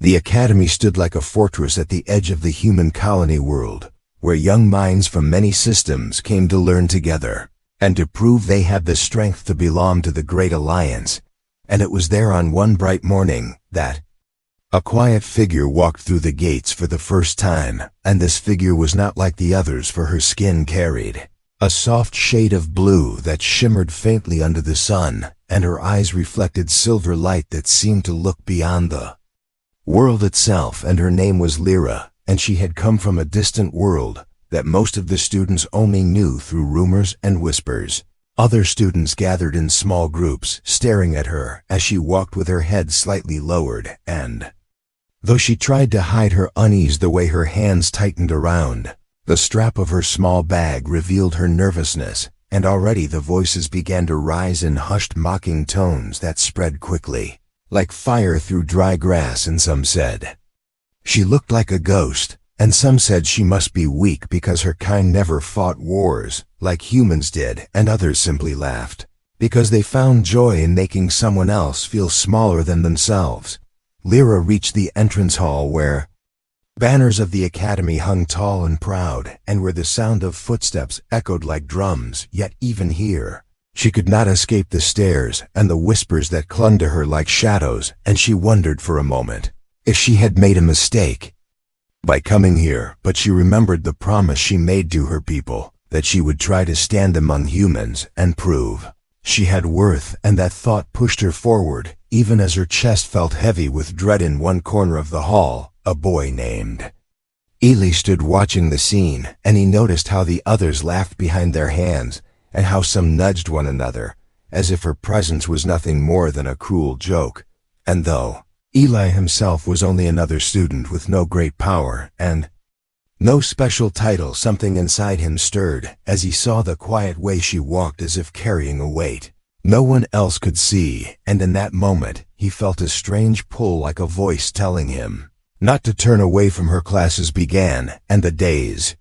The academy stood like a fortress at the edge of the human colony world, where young minds from many systems came to learn together, and to prove they had the strength to belong to the Great Alliance. And it was there on one bright morning that a quiet figure walked through the gates for the first time, and this figure was not like the others, for her skin carried a soft shade of blue that shimmered faintly under the sun, and her eyes reflected silver light that seemed to look beyond the world itself. And her name was Lyra, and she had come from a distant world that most of the students only knew through rumors and whispers. Other students gathered in small groups, staring at her as she walked with her head slightly lowered, and though she tried to hide her unease the way her hands tightened around the strap of her small bag revealed her nervousness, and already the voices began to rise in hushed mocking tones that spread quickly, like fire through dry grass. And some said she looked like a ghost, and some said she must be weak because her kind never fought wars like humans did, and others simply laughed because they found joy in making someone else feel smaller than themselves. Lyra reached the entrance hall where banners of the academy hung tall and proud, and where the sound of footsteps echoed like drums. Yet even here, she could not escape the stares and the whispers that clung to her like shadows, and she wondered for a moment if she had made a mistake by coming here. But she remembered the promise she made to her people, that she would try to stand among humans and prove she had worth, and that thought pushed her forward, even as her chest felt heavy with dread. In one corner of the hall, a boy named Ely stood watching the scene, and he noticed how the others laughed behind their hands, and how some nudged one another, as if her presence was nothing more than a cruel joke. And though Eli himself was only another student with no great power and no special title, something inside him stirred as he saw the quiet way she walked, as if carrying a weight no one else could see. And in that moment, he felt a strange pull, like a voice telling him not to turn away from her. Classes began, and the days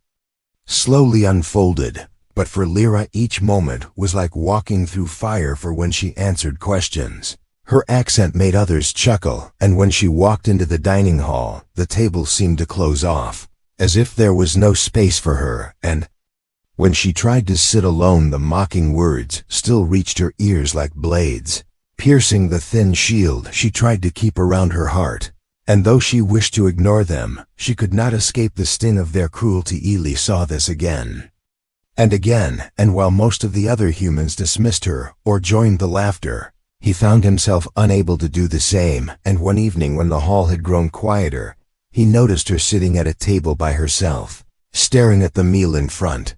slowly unfolded. But for Lyra, each moment was like walking through fire, for when she answered questions, her accent made others chuckle, and when she walked into the dining hall, the table seemed to close off, as if there was no space for her. And when she tried to sit alone, the mocking words still reached her ears like blades, piercing the thin shield she tried to keep around her heart. And though she wished to ignore them, she could not escape the sting of their cruelty. Ely saw this again and again, and while most of the other humans dismissed her or joined the laughter, he found himself unable to do the same. And one evening, when the hall had grown quieter, he noticed her sitting at a table by herself, staring at the meal in front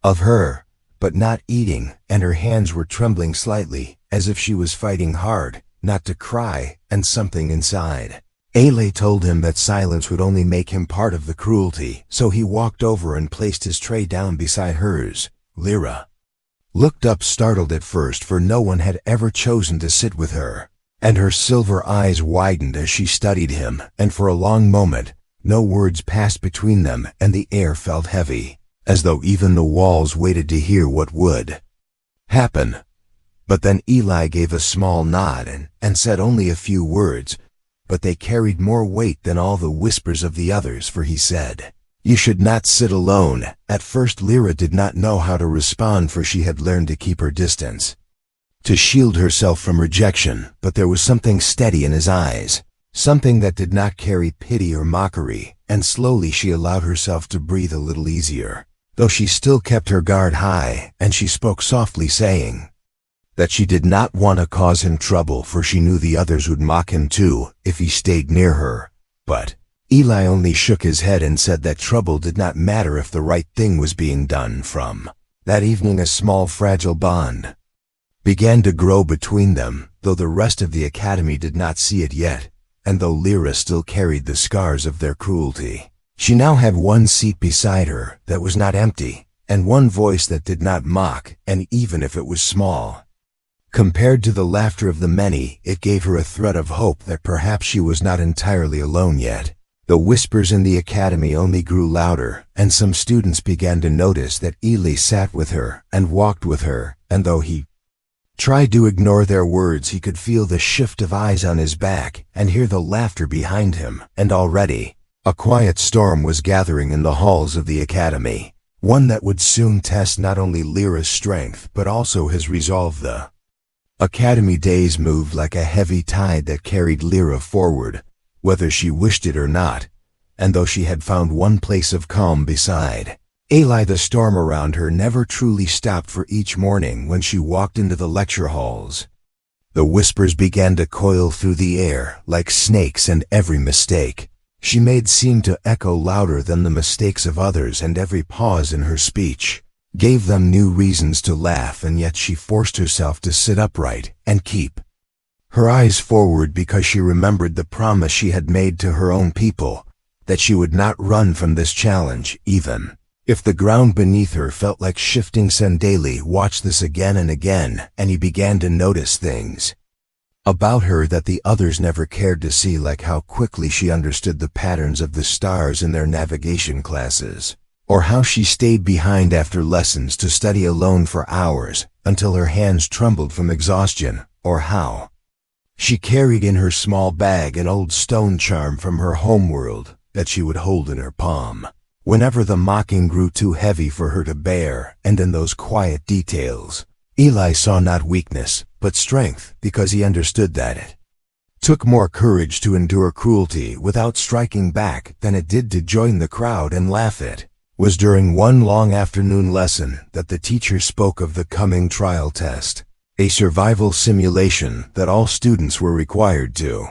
of her, but not eating, and her hands were trembling slightly, as if she was fighting hard not to cry. And something inside Ely told him that silence would only make him part of the cruelty, so he walked over and placed his tray down beside hers. Lyra looked up, startled at first, for no one had ever chosen to sit with her, and her silver eyes widened as she studied him, and for a long moment no words passed between them, and the air felt heavy, as though even the walls waited to hear what would happen. But then Eli gave a small nod and said only a few words, but they carried more weight than all the whispers of the others, for he said, "You should not sit alone." At first Lyra did not know how to respond, for she had learned to keep her distance, to shield herself from rejection. But there was something steady in his eyes, something that did not carry pity or mockery, and slowly she allowed herself to breathe a little easier, though she still kept her guard high. And she spoke softly, saying that she did not want to cause him trouble, for she knew the others would mock him too if he stayed near her. But Eli only shook his head and said that trouble did not matter if the right thing was being done. From that evening, a small fragile bond began to grow between them, though the rest of the academy did not see it yet, and though Lyra still carried the scars of their cruelty. She now had one seat beside her that was not empty, and one voice that did not mock, and even if it was small, compared to the laughter of the many, it gave her a thread of hope that perhaps she was not entirely alone yet. The whispers in the academy only grew louder, and some students began to notice that Ely sat with her and walked with her, and though he tried to ignore their words, he could feel the shift of eyes on his back and hear the laughter behind him, and already a quiet storm was gathering in the halls of the academy, one that would soon test not only Lyra's strength but also his resolve. The academy days moved like a heavy tide that carried Lyra forward, whether she wished it or not, and though she had found one place of calm beside Eli, the storm around her never truly stopped, for each morning when she walked into the lecture halls, the whispers began to coil through the air like snakes, and every mistake she made seemed to echo louder than the mistakes of others, and every pause in her speech gave them new reasons to laugh, and yet she forced herself to sit upright and keep her eyes forward because she remembered the promise she had made to her own people, that she would not run from this challenge, even if the ground beneath her felt like shifting sand. Daily watched this again and again, and he began to notice things about her that the others never cared to see, like how quickly she understood the patterns of the stars in their navigation classes, or how she stayed behind after lessons to study alone for hours until her hands trembled from exhaustion, or how she carried in her small bag an old stone charm from her homeworld that she would hold in her palm whenever the mocking grew too heavy for her to bear. And in those quiet details, Eli saw not weakness, but strength, because he understood that it took more courage to endure cruelty without striking back than it did to join the crowd and laugh. It was during one long afternoon lesson that the teacher spoke of the coming trial test, a survival simulation that all students were required to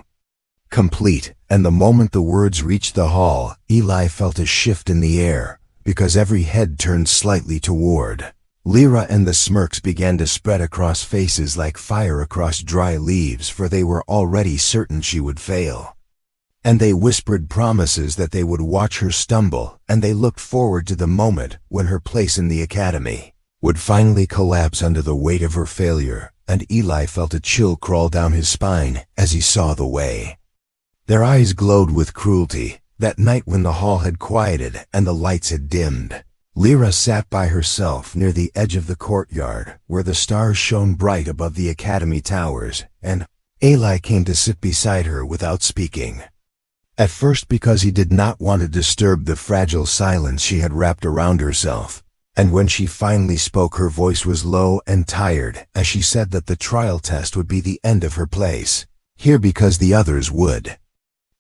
complete, and the moment the words reached the hall, Eli felt a shift in the air, because every head turned slightly toward Lyra, and the smirks began to spread across faces like fire across dry leaves, for they were already certain she would fail. And they whispered promises that they would watch her stumble, and they looked forward to the moment when her place in the academy would finally collapse under the weight of her failure, and Eli felt a chill crawl down his spine as he saw the way their eyes glowed with cruelty. That night, when the hall had quieted and the lights had dimmed, Lyra sat by herself near the edge of the courtyard where the stars shone bright above the academy towers, and Eli came to sit beside her without speaking. At first, because he did not want to disturb the fragile silence she had wrapped around herself, and when she finally spoke, her voice was low and tired as she said that the trial test would be the end of her place here, because the others would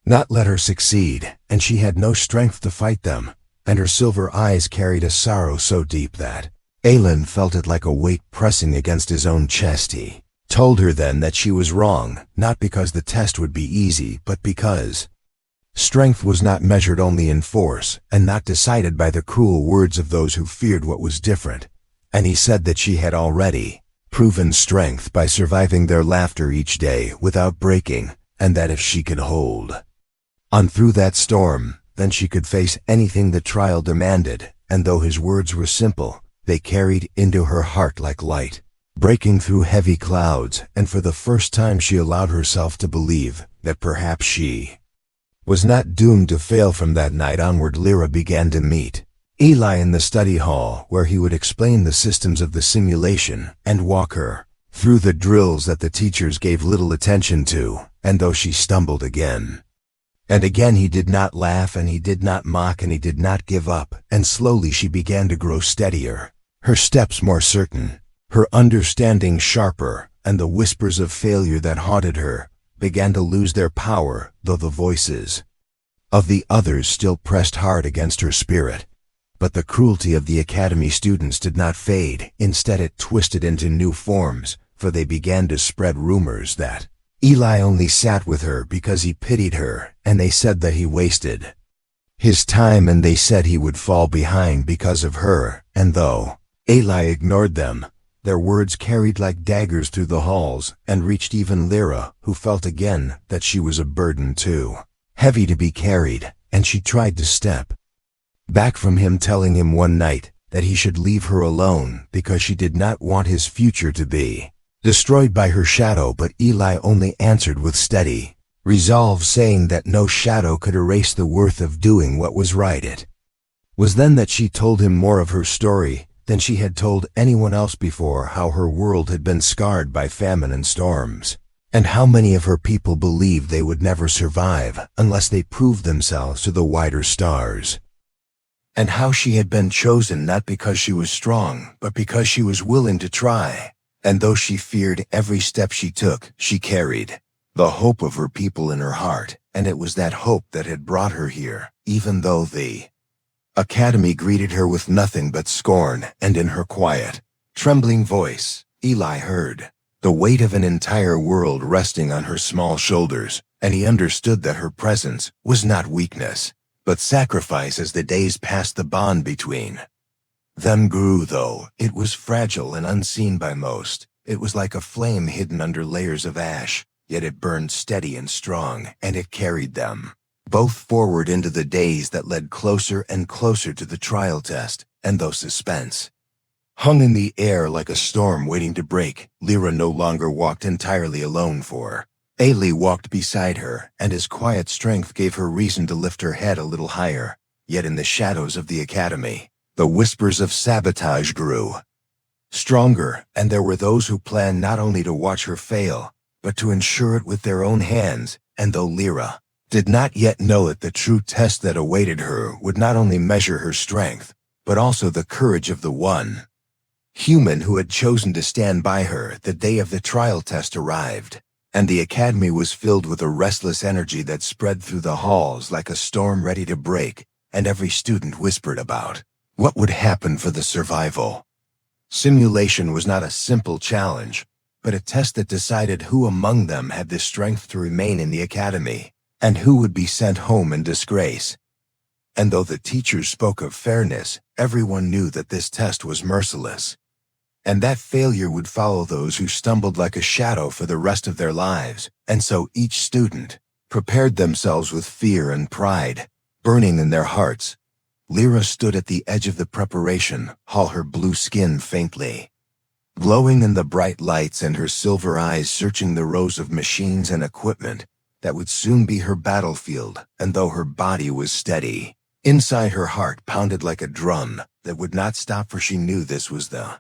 not let her succeed, and she had no strength to fight them, and her silver eyes carried a sorrow so deep that Alan felt it like a weight pressing against his own chest. He told her then that she was wrong, not because the test would be easy, but because strength was not measured only in force, and not decided by the cruel words of those who feared what was different. And he said that she had already proven strength by surviving their laughter each day without breaking, and that if she could hold on through that storm, then she could face anything the trial demanded. And though his words were simple, they carried into her heart like light, breaking through heavy clouds, and for the first time she allowed herself to believe that perhaps she was not doomed to fail. From that night onward, Lyra began to meet Eli in the study hall, where he would explain the systems of the simulation and walk her through the drills that the teachers gave little attention to. And though she stumbled again and again, he did not laugh, and he did not mock, and he did not give up. And slowly she began to grow steadier, her steps more certain, her understanding sharper, and the whispers of failure that haunted her began to lose their power, though the voices of the others still pressed hard against her spirit. But the cruelty of the academy students did not fade. Instead, it twisted into new forms, for they began to spread rumors that Eli only sat with her because he pitied her, and they said that he wasted his time, and they said he would fall behind because of her. And though Eli ignored them, their words carried like daggers through the halls and reached even Lyra, who felt again that she was a burden too heavy to be carried, and she tried to step back from him, telling him one night that he should leave her alone because she did not want his future to be destroyed by her shadow. But Eli only answered with steady resolve, saying that no shadow could erase the worth of doing what was right. It was then that she told him more of her story, than she had told anyone else before how her world had been scarred by famine and storms, and how many of her people believed they would never survive unless they proved themselves to the wider stars. And how she had been chosen not because she was strong, but because she was willing to try. And though she feared every step she took, she carried the hope of her people in her heart, and it was that hope that had brought her here, even though the Academy greeted her with nothing but scorn, and in her quiet, trembling voice, Eli heard the weight of an entire world resting on her small shoulders, and he understood that her presence was not weakness, but sacrifice. As the days passed, the bond between them grew, though it was fragile and unseen by most. It was like a flame hidden under layers of ash, yet it burned steady and strong, and it carried them both forward into the days that led closer and closer to the trial test. And though suspense hung in the air like a storm waiting to break, Lyra no longer walked entirely alone, for Ailey walked beside her, and his quiet strength gave her reason to lift her head a little higher. Yet in the shadows of the Academy, the whispers of sabotage grew stronger, and there were those who planned not only to watch her fail, but to ensure it with their own hands. And though Lyra did not yet know it, the true test that awaited her would not only measure her strength, but also the courage of the one human who had chosen to stand by her. The day of the trial test arrived, and the Academy was filled with a restless energy that spread through the halls like a storm ready to break, and every student whispered about what would happen for the survival. Simulation was not a simple challenge, but a test that decided who among them had the strength to remain in the Academy, and who would be sent home in disgrace. And though the teachers spoke of fairness, everyone knew that this test was merciless, and that failure would follow those who stumbled like a shadow for the rest of their lives. And so each student prepared themselves with fear and pride burning in their hearts. Lyra stood at the edge of the preparation hall, her blue skin faintly glowing in the bright lights, and her silver eyes searching the rows of machines and equipment that would soon be her battlefield. And though her body was steady, inside her heart pounded like a drum that would not stop, for she knew this was the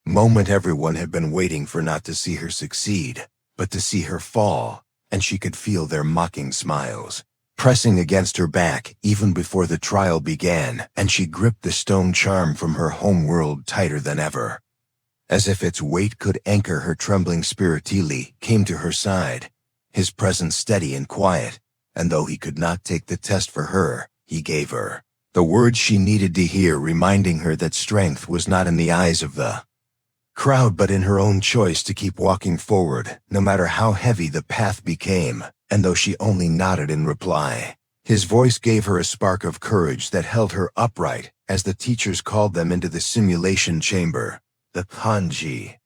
moment everyone had been waiting for, not to see her succeed, but to see her fall. And she could feel their mocking smiles pressing against her back even before the trial began, and she gripped the stone charm from her home world tighter than ever, as if its weight could anchor her trembling spirit. Eli came to her side, his presence steady and quiet, and though he could not take the test for her, he gave her the words she needed to hear, reminding her that strength was not in the eyes of the crowd, but in her own choice to keep walking forward, no matter how heavy the path became. And though she only nodded in reply, his voice gave her a spark of courage that held her upright as the teachers called them into the simulation chamber. The Kanji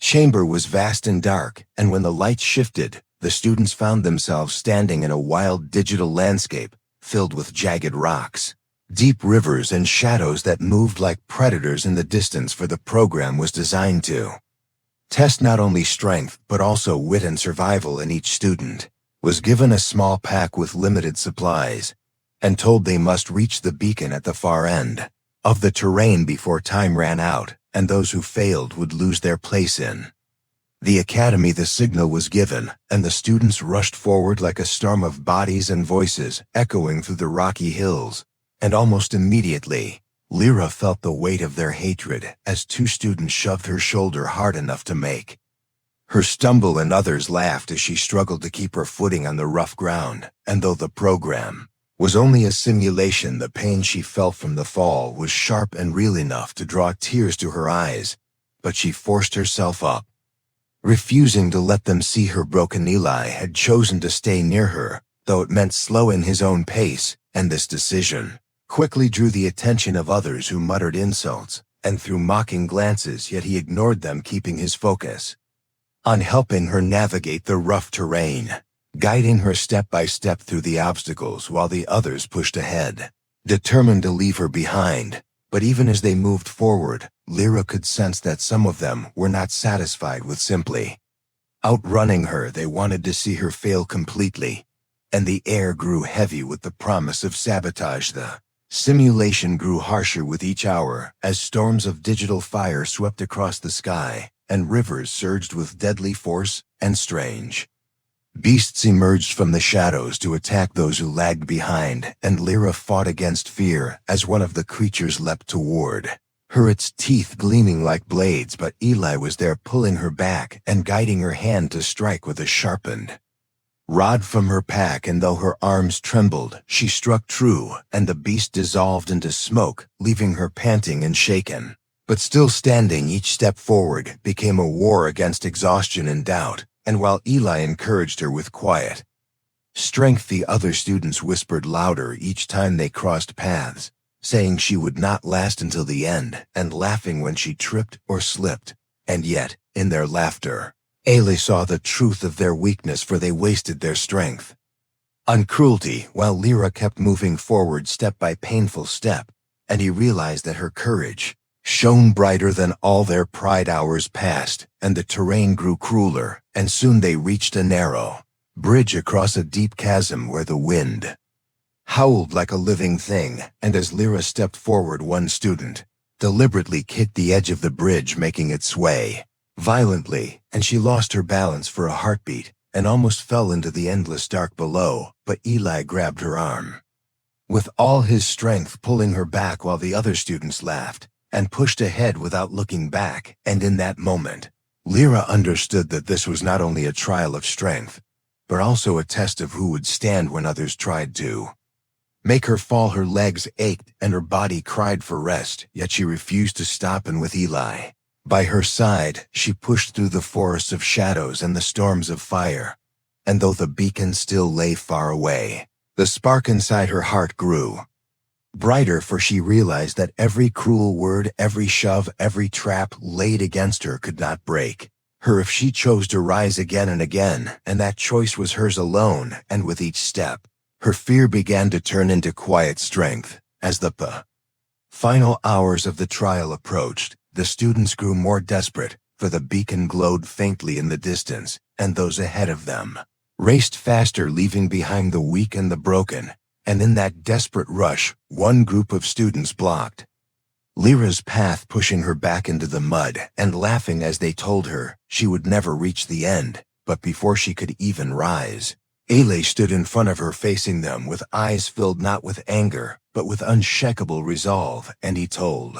chamber was vast and dark, and when the lights shifted, the students found themselves standing in a wild digital landscape filled with jagged rocks, deep rivers, and shadows that moved like predators in the distance. For the program was designed to test not only strength but also wit and survival, and each student was given a small pack with limited supplies and told they must reach the beacon at the far end of the terrain before time ran out, and those who failed would lose their place in the Academy. The signal was given, and the students rushed forward like a storm of bodies and voices echoing through the rocky hills. And almost immediately, Lyra felt the weight of their hatred as two students shoved her shoulder hard enough to make her stumble, and others laughed as she struggled to keep her footing on the rough ground. And though the program was only a simulation, the pain she felt from the fall was sharp and real enough to draw tears to her eyes. But she forced herself up, refusing to let them see her broken. Eli had chosen to stay near her, though it meant slowing his own pace, and this decision quickly drew the attention of others who muttered insults and threw mocking glances, yet he ignored them, keeping his focus on helping her navigate the rough terrain, guiding her step by step through the obstacles while the others pushed ahead, determined to leave her behind. But even as they moved forward, Lyra could sense that some of them were not satisfied with simply outrunning her. They wanted to see her fail completely, and the air grew heavy with the promise of sabotage. The Simulation grew harsher with each hour as storms of digital fire swept across the sky and rivers surged with deadly force and strange. Beasts emerged from the shadows to attack those who lagged behind, and Lyra fought against fear as one of the creatures leapt toward her, its teeth gleaming like blades, but Eli was there pulling her back and guiding her hand to strike with a sharpened rod from her pack, and though her arms trembled, she struck true, and the beast dissolved into smoke, leaving her panting and shaken. But still standing, each step forward became a war against exhaustion and doubt, and while Eli encouraged her with quiet strength, the other students whispered louder each time they crossed paths, saying she would not last until the end, and laughing when she tripped or slipped. And yet, in their laughter, Eli saw the truth of their weakness, for they wasted their strength on cruelty, while Lyra kept moving forward step by painful step, and he realized that her courage shone brighter than all their pride. Hours passed, and the terrain grew crueler, and soon they reached a narrow bridge across a deep chasm where the wind howled like a living thing, and as Lyra stepped forward, one student deliberately kicked the edge of the bridge, making it sway violently, and she lost her balance for a heartbeat and almost fell into the endless dark below, but Eli grabbed her arm with all his strength, pulling her back while the other students laughed and pushed ahead without looking back. And in that moment, Lyra understood that this was not only a trial of strength, but also a test of who would stand when others tried to make her fall. Her legs ached and her body cried for rest, yet she refused to stop, and with Eli by her side, she pushed through the forests of shadows and the storms of fire. And though the beacon still lay far away, the spark inside her heart grew brighter, for she realized that every cruel word, every shove, every trap laid against her could not break her if she chose to rise again and again, and that choice was hers alone. And with each step, her fear began to turn into quiet strength. As the final hours of the trial approached, the students grew more desperate, for the beacon glowed faintly in the distance, and those ahead of them raced faster, leaving behind the weak and the broken. And in that desperate rush, one group of students blocked Lyra's path, pushing her back into the mud and laughing as they told her she would never reach the end. But before she could even rise, Eli stood in front of her, facing them with eyes filled not with anger, but with unshakable resolve, and he told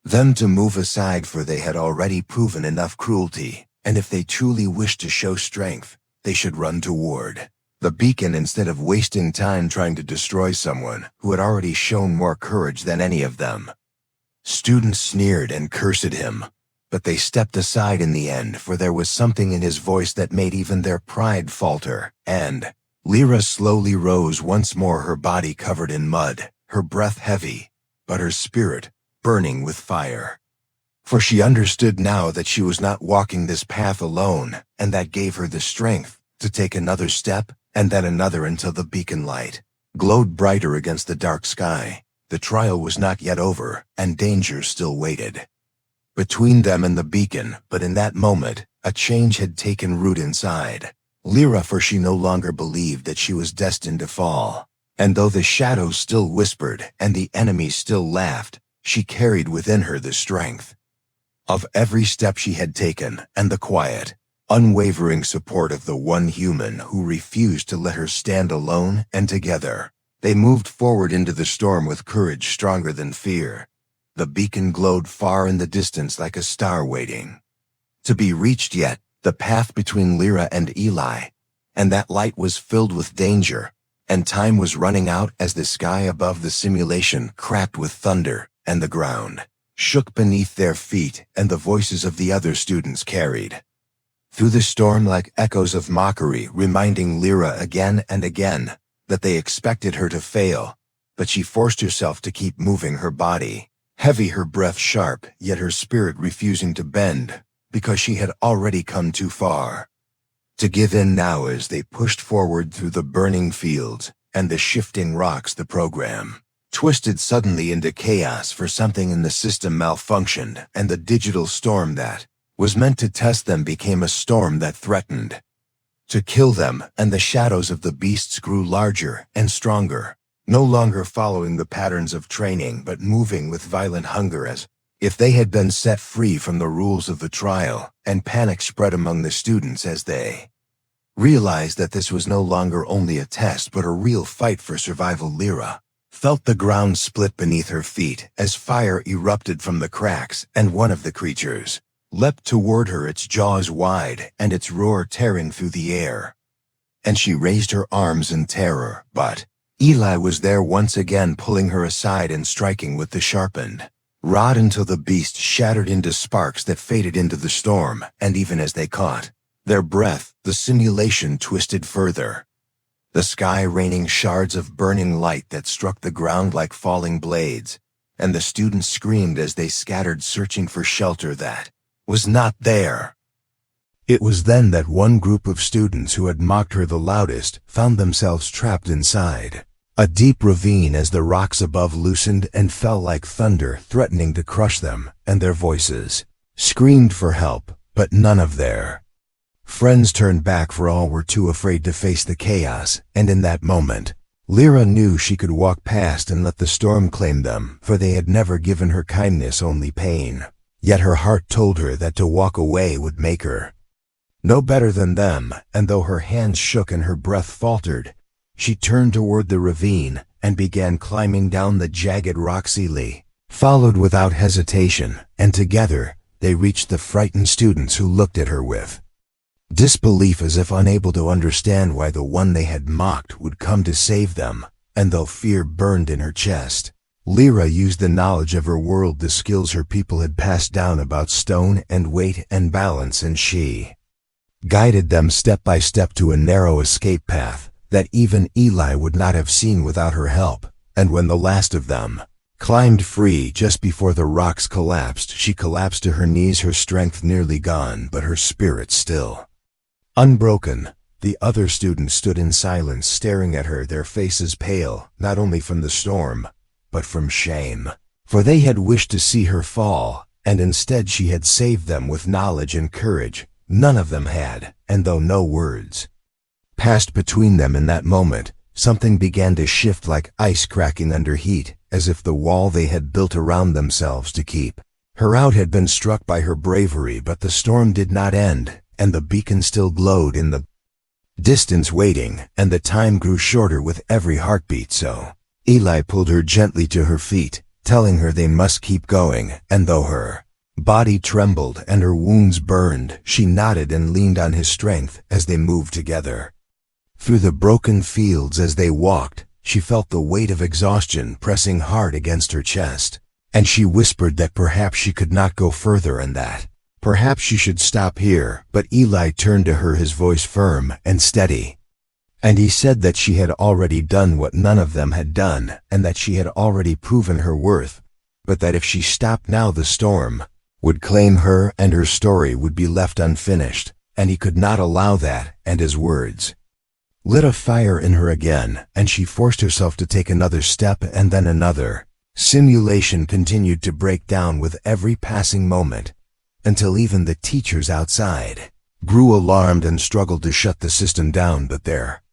them to move aside, for they had already proven enough cruelty, and if they truly wished to show strength, they should run toward the beacon instead of wasting time trying to destroy someone who had already shown more courage than any of them. Students sneered and cursed him, but they stepped aside in the end, for there was something in his voice that made even their pride falter. And Lyra slowly rose once more, her body covered in mud, her breath heavy, but her spirit burning with fire. For she understood now that she was not walking this path alone, and that gave her the strength to take another step, and then another, until the beacon light glowed brighter against the dark sky. The trial was not yet over, and danger still waited between them and the beacon, but in that moment, a change had taken root inside Lyra, for she no longer believed that she was destined to fall. And though the shadows still whispered and the enemies still laughed, she carried within her the strength of every step she had taken, and the quiet, unwavering support of the one human who refused to let her stand alone. And together, they moved forward into the storm with courage stronger than fear. The beacon glowed far in the distance like a star waiting to be reached, yet the path between Lyra and Eli, and that light was filled with danger, and time was running out as the sky above the simulation cracked with thunder, and the ground shook beneath their feet, and the voices of the other students carried through the storm like echoes of mockery, reminding Lyra again and again that they expected her to fail. But she forced herself to keep moving, her body heavy, her breath sharp, yet her spirit refusing to bend, because she had already come too far to give in now. As they pushed forward through the burning fields and the shifting rocks, the program twisted suddenly into chaos, for something in the system malfunctioned, and the digital storm that was meant to test them became a storm that threatened to kill them, and the shadows of the beasts grew larger and stronger, no longer following the patterns of training but moving with violent hunger as if they had been set free from the rules of the trial, and panic spread among the students as they realized that this was no longer only a test but a real fight for survival. Lyra felt the ground split beneath her feet as fire erupted from the cracks, and one of the creatures leapt toward her, its jaws wide and its roar tearing through the air. And she raised her arms in terror, but Eli was there once again, pulling her aside and striking with the sharpened rod until the beast shattered into sparks that faded into the storm, and even as they caught their breath, the simulation twisted further, the sky raining shards of burning light that struck the ground like falling blades, and the students screamed as they scattered, searching for shelter that was not there. It was then that one group of students who had mocked her the loudest found themselves trapped inside a deep ravine as the rocks above loosened and fell like thunder, threatening to crush them, and their voices screamed for help, but none of their friends turned back, for all were too afraid to face the chaos. And in that moment, Lyra knew she could walk past and let the storm claim them, for they had never given her kindness, only pain. Yet her heart told her that to walk away would make her no better than them, and though her hands shook and her breath faltered, she turned toward the ravine and began climbing down the jagged rock ceiling, followed without hesitation, and together they reached the frightened students, who looked at her with disbelief as if unable to understand why the one they had mocked would come to save them. And though fear burned in her chest, Lyra used the knowledge of her world, the skills her people had passed down about stone and weight and balance, and she guided them step by step to a narrow escape path that even Eli would not have seen without her help. And when the last of them climbed free just before the rocks collapsed, she collapsed to her knees, her strength nearly gone, but her spirit still unbroken. The other students stood in silence, staring at her, their faces pale, not only from the storm, but from shame. For they had wished to see her fall, and instead she had saved them with knowledge and courage. None of them had, and though no words passed between them in that moment, something began to shift like ice cracking under heat, as if the wall they had built around themselves to keep her out had been struck by her bravery. But the storm did not end, and the beacon still glowed in the distance, waiting, and the time grew shorter with every heartbeat. So Eli pulled her gently to her feet, telling her they must keep going, and though her body trembled and her wounds burned, she nodded and leaned on his strength as they moved together through the broken fields. As they walked, she felt the weight of exhaustion pressing hard against her chest, and she whispered that perhaps she could not go further and that perhaps she should stop here. But Eli turned to her, his voice firm and steady, and he said that she had already done what none of them had done, and that she had already proven her worth, but that if she stopped now, the storm would claim her and her story would be left unfinished, and he could not allow that. And his words lit a fire in her again, and she forced herself to take another step and then another. Simulation continued to break down with every passing moment, until even the teachers outside grew alarmed and struggled to shut the system down. But their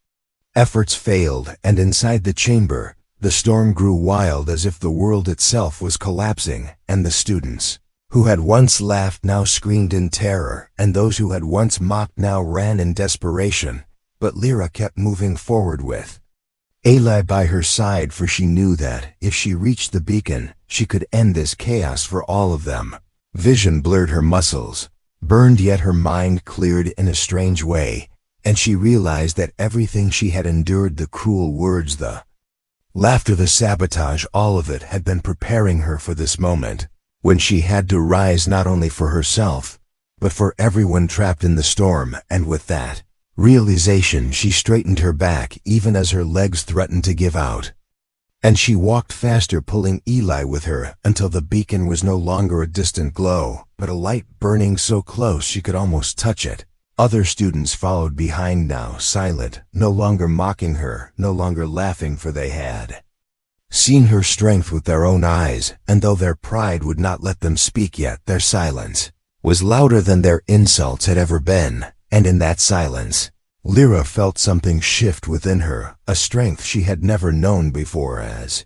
efforts failed, and inside the chamber, the storm grew wild, as if the world itself was collapsing, and the students who had once laughed now screamed in terror, and those who had once mocked now ran in desperation. But Lyra kept moving forward with Eli by her side, for she knew that if she reached the beacon, she could end this chaos for all of them. Vision blurred, her muscles burned, yet her mind cleared in a strange way, and she realized that everything she had endured, the cruel words, the laughter, the sabotage, all of it had been preparing her for this moment, when she had to rise not only for herself, but for everyone trapped in the storm. And with that realization, she straightened her back, even as her legs threatened to give out, and she walked faster, pulling Eli with her, until the beacon was no longer a distant glow, but a light burning so close she could almost touch it. Other students followed behind now, silent, no longer mocking her, no longer laughing, for they had seen her strength with their own eyes, and though their pride would not let them speak yet, their silence was louder than their insults had ever been. And in that silence, Lyra felt something shift within her, a strength she had never known before. As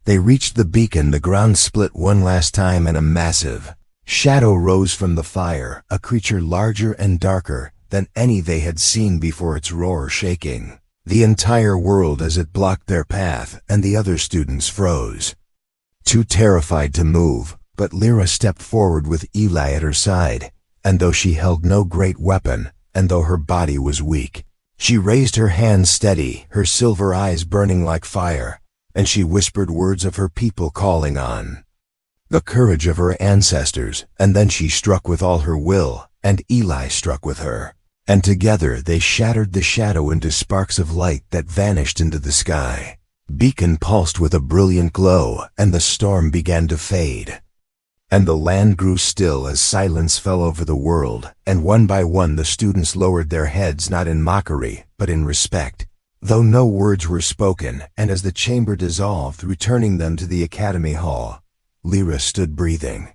they reached the beacon, the ground split one last time and a massive shadow rose from the fire, a creature larger and darker than any they had seen before, its roar shaking the entire world as it blocked their path, and the other students froze, too terrified to move. But Lyra stepped forward with Eli at her side, and though she held no great weapon, and though her body was weak, she raised her hands steady, her silver eyes burning like fire, and she whispered words of her people, calling on the courage of her ancestors. And then she struck with all her will, and Eli struck with her, and together they shattered the shadow into sparks of light that vanished into the sky. Beacon pulsed with a brilliant glow, and the storm began to fade. And the land grew still as silence fell over the world, and one by one the students lowered their heads, not in mockery, but in respect, though no words were spoken. And as the chamber dissolved, returning them to the academy hall, Lyra stood breathing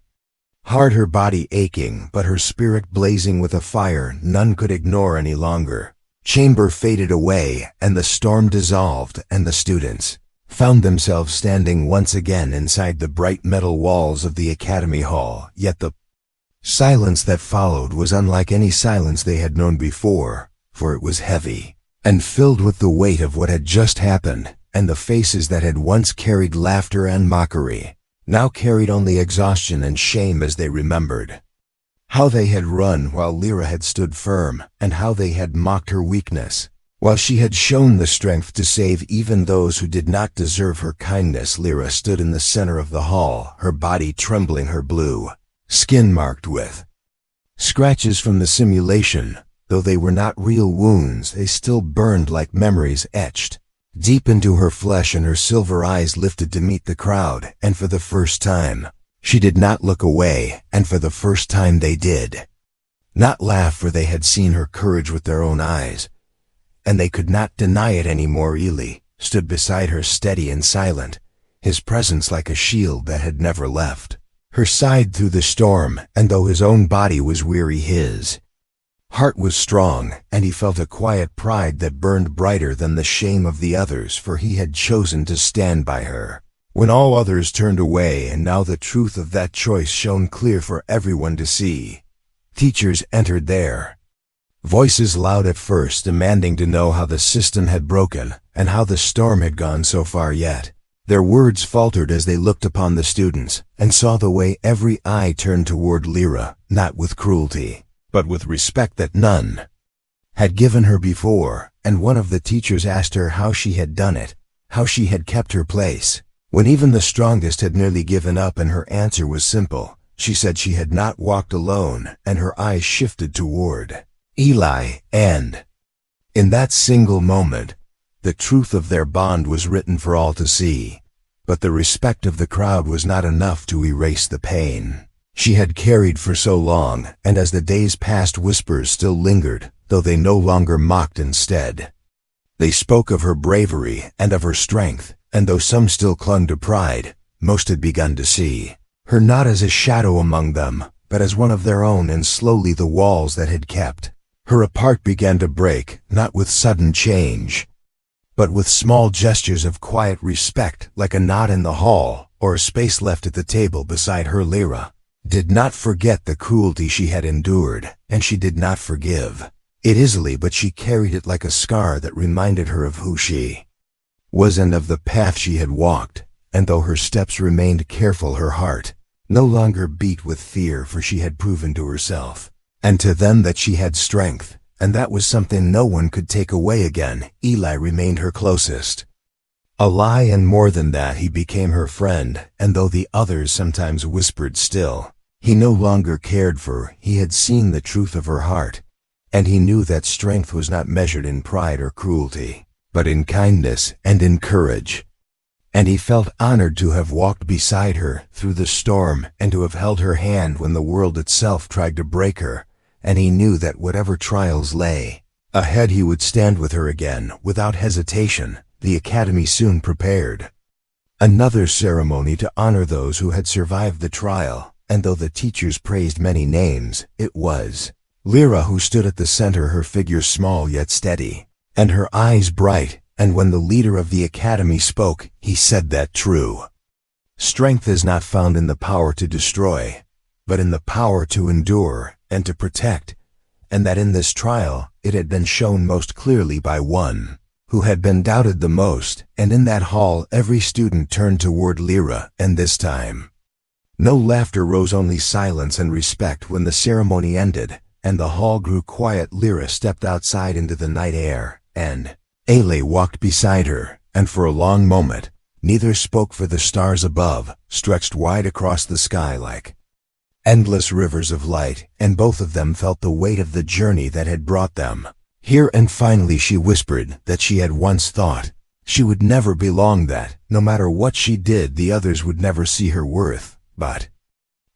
hard, her body aching, but her spirit blazing with a fire none could ignore any longer. Chamber faded away, and the storm dissolved, and the students found themselves standing once again inside the bright metal walls of the academy hall. Yet the silence that followed was unlike any silence they had known before, for it was heavy and filled with the weight of what had just happened, and the faces that had once carried laughter and mockery now carried only exhaustion and shame as they remembered how they had run while Lyra had stood firm, and how they had mocked her weakness while she had shown the strength to save even those who did not deserve her kindness. Lyra stood in the center of the hall, her body trembling, her blue skin marked with scratches from the simulation. Though they were not real wounds, they still burned like memories etched deep into her flesh, and her silver eyes lifted to meet the crowd, and for the first time she did not look away, and for the first time they did not laugh, for they had seen her courage with their own eyes, and they could not deny it anymore. Eli stood beside her, steady and silent, his presence like a shield that had never left her side through the storm. And though his own body was weary, his heart was strong, and he felt a quiet pride that burned brighter than the shame of the others, for he had chosen to stand by her when all others turned away, and now the truth of that choice shone clear for everyone to see. Teachers entered, their voices loud at first, demanding to know how the system had broken and how the storm had gone so far. Yet their words faltered as they looked upon the students and saw the way every eye turned toward Lyra, not with cruelty, but with respect that none had given her before. And one of the teachers asked her how she had done it, how she had kept her place, when even the strongest had nearly given up, and her answer was simple. She said she had not walked alone, and her eyes shifted toward Eli, and in that single moment, the truth of their bond was written for all to see. But the respect of the crowd was not enough to erase the pain she had carried for so long, and as the days passed, whispers still lingered, though they no longer mocked. Instead, they spoke of her bravery and of her strength, and though some still clung to pride, most had begun to see her not as a shadow among them, but as one of their own. And slowly the walls that had kept her apart began to break, not with sudden change, but with small gestures of quiet respect, like a nod in the hall or a space left at the table beside her. Lyra did not forget the cruelty she had endured, and she did not forgive it easily, but she carried it like a scar that reminded her of who she was and of the path she had walked. And though her steps remained careful, her heart no longer beat with fear, for she had proven to herself and to them that she had strength, and that was something no one could take away again. Eli remained her closest ally, and more than that, he became her friend. And though the others sometimes whispered, still he no longer cared, for he had seen the truth of her heart, and he knew that strength was not measured in pride or cruelty, but in kindness and in courage. And he felt honored to have walked beside her through the storm, and to have held her hand when the world itself tried to break her. And he knew that whatever trials lay ahead, he would stand with her again without hesitation. The academy soon prepared another ceremony to honor those who had survived the trial, and though the teachers praised many names, it was Lyra, who stood at the center, her figure small yet steady, and her eyes bright, and when the leader of the academy spoke, he said that true strength is not found in the power to destroy, but in the power to endure and to protect, and that in this trial it had been shown most clearly by one who had been doubted the most, and in that hall every student turned toward Lyra, and this time no laughter rose, only silence and respect. When the ceremony ended, and the hall grew quiet, Lyra stepped outside into the night air, and Ale walked beside her, and for a long moment, neither spoke, for the stars above stretched wide across the sky like endless rivers of light, and both of them felt the weight of the journey that had brought them here. And finally she whispered that she had once thought she would never belong, that no matter what she did, the others would never see her worth, but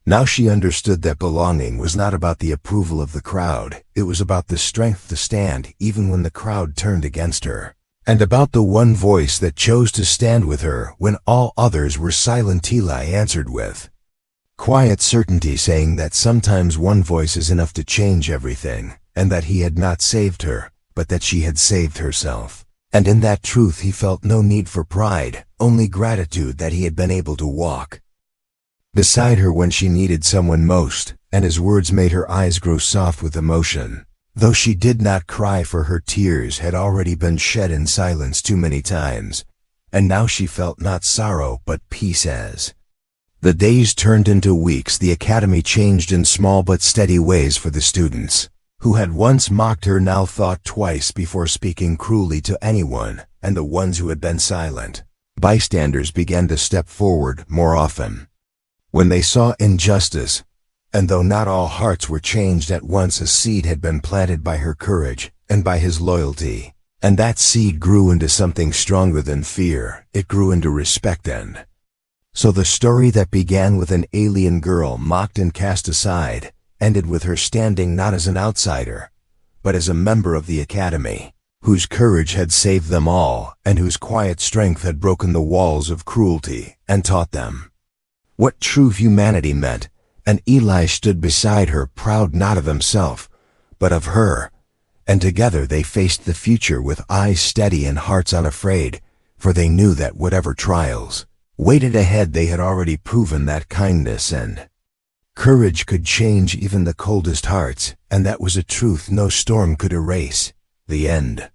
now she understood that belonging was not about the approval of the crowd, it was about the strength to stand even when the crowd turned against her, and about the one voice that chose to stand with her when all others were silent. Eli answered with quiet certainty, saying that sometimes one voice is enough to change everything, and that he had not saved her, but that she had saved herself. And in that truth he felt no need for pride, only gratitude that he had been able to walk beside her when she needed someone most, and his words made her eyes grow soft with emotion. Though she did not cry, for her tears had already been shed in silence too many times, and now she felt not sorrow but peace. As the days turned into weeks, the academy changed in small but steady ways, for the students who had once mocked her now thought twice before speaking cruelly to anyone, and the ones who had been silent bystanders began to step forward more often when they saw injustice. And though not all hearts were changed at once, a seed had been planted by her courage and by his loyalty, and that seed grew into something stronger than fear. It grew into respect. And so the story that began with an alien girl mocked and cast aside ended with her standing not as an outsider, but as a member of the academy, whose courage had saved them all, and whose quiet strength had broken the walls of cruelty and taught them what true humanity meant. And Eli stood beside her, proud not of himself, but of her, and together they faced the future with eyes steady and hearts unafraid, for they knew that whatever trials waited ahead, they had already proven that kindness and courage could change even the coldest hearts, and that was a truth no storm could erase. The end.